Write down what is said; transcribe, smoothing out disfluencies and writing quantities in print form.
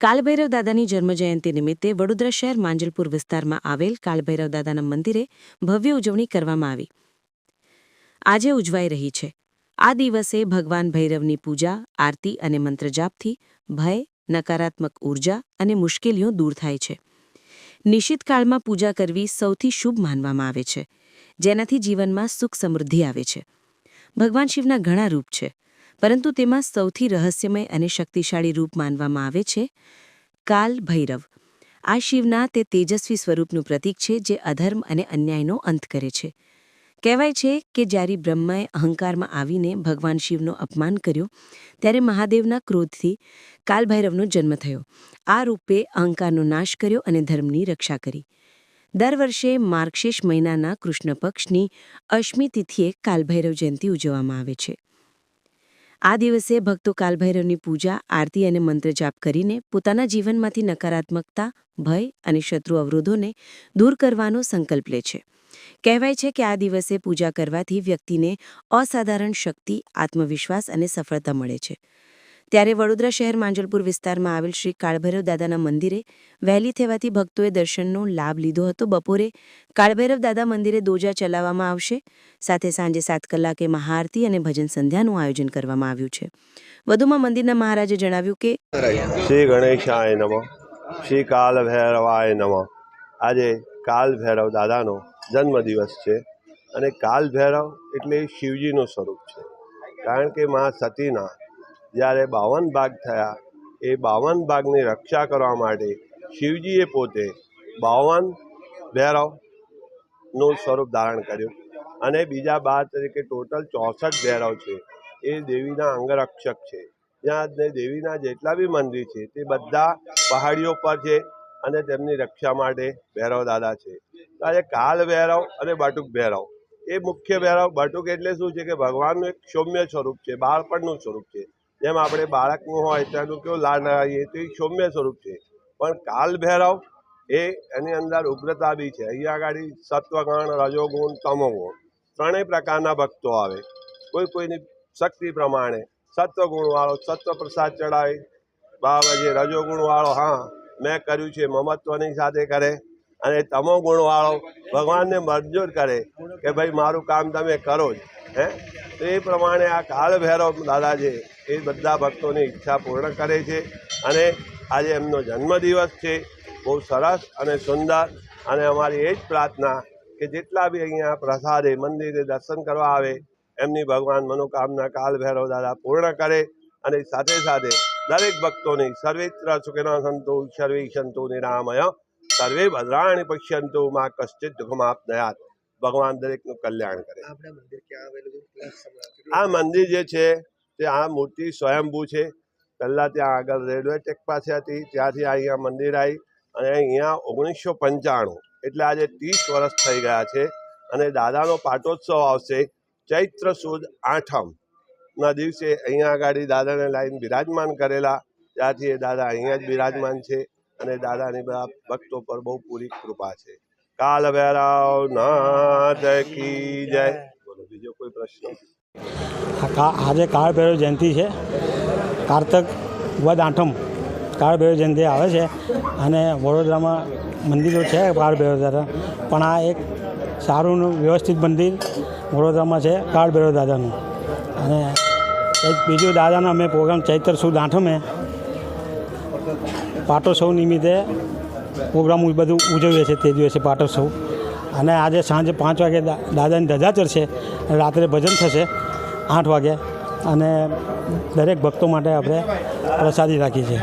કાળભૈરવ દાદાની જન્મજયંતિ નિમિત્તે વડોદરા શહેર માંજલપુર વિસ્તારમાં આવેલ કાળભૈરવ દાદાના મંદિરે ભવ્ય ઉજવણી કરવામાં આવી. આજે ઉજવાઈ રહી છે. આ દિવસે ભગવાન ભૈરવની પૂજા, આરતી અને મંત્રજાપથી ભય, નકારાત્મક ઉર્જા અને મુશ્કેલીઓ દૂર થાય છે. નિશ્ચિત કાળમાં પૂજા કરવી સૌથી શુભ માનવામાં આવે છે, જેનાથી જીવનમાં સુખ સમૃદ્ધિ આવે છે. ભગવાન શિવના ઘણા રૂપ છે, પરંતુ તેમાં સૌથી રહસ્યમય અને શક્તિશાળી રૂપ માનવામાં આવે છે કાલ ભૈરવ. આ શિવના તે તેજસ્વી સ્વરૂપનું પ્રતીક છે જે અધર્મ અને અન્યાયનો અંત કરે છે. કહેવાય છે કે જ્યારે બ્રહ્માએ અહંકારમાં આવીને ભગવાન શિવનું અપમાન કર્યું, ત્યારે મહાદેવના ક્રોધથી કાલભૈરવનો જન્મ થયો. આ રૂપે અહંકારનો નાશ કર્યો અને ધર્મની રક્ષા કરી. દર વર્ષે માર્ગશીર્ષ મહિનાના કૃષ્ણ પક્ષની અષ્ટમી તિથિએ કાલભૈરવ જયંતિ ઉજવવામાં આવે છે. આ દિવસે ભક્તો કાલભૈરવની પૂજા, આરતી અને મંત્રજાપ કરીને પોતાના જીવનમાંથી નકારાત્મકતા, ભય અને શત્રુ અવરોધોને દૂર કરવાનો સંકલ્પ લે છે. કહેવાય છે કે આ દિવસે પૂજા કરવાથી વ્યક્તિને અસાધારણ શક્તિ, આત્મવિશ્વાસ અને સફળતા મળે છે. ત્યારે વડોદરા શહેર માંજલપુર વિસ્તારમાં આવેલ શ્રી કાળભૈરવ દાદાના મંદિરે વહેલી થવાથી ભક્તોએ દર્શનનો લાભ લીધો હતો. બપોરે કાળભૈરવ દાદા મંદિરે દોજા ચલાવવામાં આવશે. સાથે સાંજે 7 કલાકે મહાઆરતી અને ભજન સંધ્યાનું આયોજન કરવામાં આવ્યું છે. વધુમાં મંદિરના મહારાજે જણાવ્યું કે શ્રી ગણેશાય નમઃ, શ્રી કાલભૈરવાય નમઃ. આજે કાલભૈરવ દાદાનો જન્મદિવસ છે અને કાલભૈરવ એટલે શિવજીનું સ્વરૂપ છે. કારણ કે મા સતીના જ્યારે 52 ભાગ થયા, એ 52 ભાગની રક્ષા કરવા માટે શિવજીએ પોતે 52 ભૈરવનું સ્વરૂપ ધારણ કર્યું અને બીજા 12 તરીકે ટોટલ 64 ભૈરવ છે. એ દેવીના અંગરક્ષક છે. જ્યાં દેવીના જેટલા બી મંદિર છે તે બધા પહાડીઓ પર છે અને તેમની રક્ષા માટે ભૈરવ દાદા છે. આજે કાલ ભૈરવ અને બટુક ભૈરવ એ મુખ્ય ભૈરવ. બટુક એટલે શું છે કે ભગવાનનું એક સૌમ્ય સ્વરૂપ છે, બાળપણનું સ્વરૂપ છે. જેમ આપણે બાળકનું હોય તેનું કેવું લાડ લગાવીએ તો એ સૌમ્ય સ્વરૂપ છે. પણ કાલ ભૈરવ એ એની અંદર ઉગ્રતા બી છે. અહીંયા આગળ સત્વગુણ, રજોગુણ, તમોગુણ ત્રણેય પ્રકારના ભક્તો આવે. કોઈની શક્તિ પ્રમાણે સત્વગુણવાળો સત્વ પ્રસાદ ચડાવે, બાબાજી રજોગુણવાળો હા મેં કર્યું છે મમત્વની સાથે કરે, અને તમોગુણવાળો ભગવાનને મંજૂર કરે કે ભાઈ મારું કામ તમે કરો જ. તો એ પ્રમાણે આ કાળ ભૈરવ દાદા છે એ બધા ભક્તોની ઈચ્છા પૂર્ણ કરે છે. અને આજે એમનો જન્મદિવસ છે. બહુ સરસ અને સુંદર. અને અમારી એ જ પ્રાર્થના કે જેટલા બી અહીંયા પ્રસાદે મંદિરે દર્શન કરવા આવે એમની ભગવાન મનોકામના કાલ ભૈરવ દાદા પૂર્ણ કરે. અને સાથે સાથે દરેક ભક્તોની સર્વેત્ર સુખિનઃ સંતુ સર્વે સંતુ નિરામય સર્વે ભદ્રાણિ પશ્યન્તુ મા કશ્ચિત દુઃખમાપ્નુયાત. ભગવાન દરેકનું કલ્યાણ કરે. આ મંદિર જે છે તે આ મૂર્તિ સ્વયંભૂ છે. પહેલાં ત્યાં આગળ રેલવે ટેક પાસે હતી, ત્યાંથી અહીંયા મંદિર આવી અને અહીંયા 1995 એટલે આજે 30 વર્ષ થઈ ગયા છે. અને દાદાનો પાટોત્સવ આવશે ચૈત્ર સુદ 8મના દિવસે. અહીંયા આગળ દાદાને લાઈન બિરાજમાન કરેલા, ત્યાંથી એ દાદા અહીંયા જ બિરાજમાન છે. અને દાદાની બધા ભક્તો પર બહુ પૂરી કૃપા છે. કાલ ભૈરવ નાથ કી જય. બોલો બીજો કોઈ પ્રશ્ન? આજે કાળભૈરવ જયંતિ છે. કારતક વદ 8મ કાળભૈરવ જયંતિ આવે છે. અને વડોદરામાં મંદિરો છે કાળભૈરવ દાદા, પણ આ એક સારું વ્યવસ્થિત મંદિર વડોદરામાં છે કાળભૈરવ દાદાનું. અને એક બીજું દાદાનો અમે પ્રોગ્રામ ચૈત્ર સુદ 8મે પાટોત્સવ નિમિત્તે પ્રોગ્રામ બધું ઉજવીએ છીએ તે દિવસે પાટોત્સવ. અને આજે સાંજે 5 વાગે દાદાની ધજા ચડશે અને રાત્રે ભજન થશે 8 વાગે. અને દરેક ભક્તો માટે આપણે પ્રસાદી રાખી છે.